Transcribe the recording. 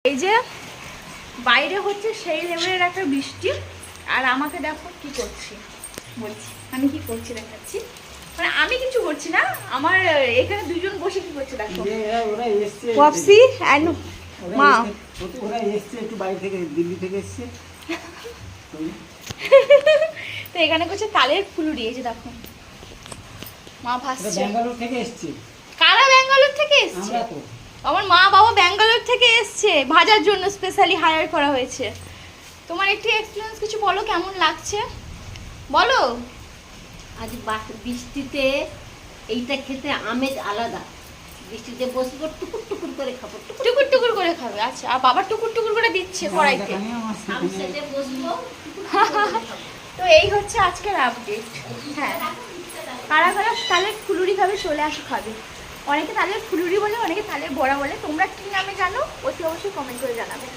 এই যে বাইরে হচ্ছে সেই লেভেলের একটা বৃষ্টি, আর আমাকে দেখো কি করছি, বলছি আমি কি করছি দেখাচ্ছি। মানে আমি কিছু করছি না, আমার এখানে দুজন বসে কি করছে দেখো, পপসি এন্ড মা। ওরা এসছে একটু বাইরে থেকে, দিল্লি থেকে এসছে। তো এখানে করছে তালের ফুলুরি, এই যে দেখো মা ভাসছে। ব্যাঙ্গালোর থেকে এসছে। কারা ব্যাঙ্গালোর থেকে এসছে? আমরা তো। আমার মা বাবা ব্যাঙ্গালোর থেকে এসছে ভাজার জন্য, স্পেশালি হায়ার করা হয়েছে। তোমার একটু এক্সপিরিয়েন্স কিছু বলো, কেমন লাগছে বলো। আজ বৃষ্টিতে এইটা খেতে আমেজ আলাদা। বৃষ্টিতে বসবো, টুকুর টুকুর করে খাবো, টুকুর টুকুর করে খাবে। আচ্ছা, আর বাবা টুকুর টুকুর করে দিচ্ছে কড়াইতে। সামসেটে বসবো। তো এই হচ্ছে আজকের আপডেট। হ্যাঁ, কারা কারা তালের ফুলুরি খাবে চলে আসো খাবে। অনেকে তালের ফুলুরি বলে, অনেকে তালের বড়া বলে। তোমরা কি নামে জানো অতি অবশ্যই কমেন্ট করে জানাবে।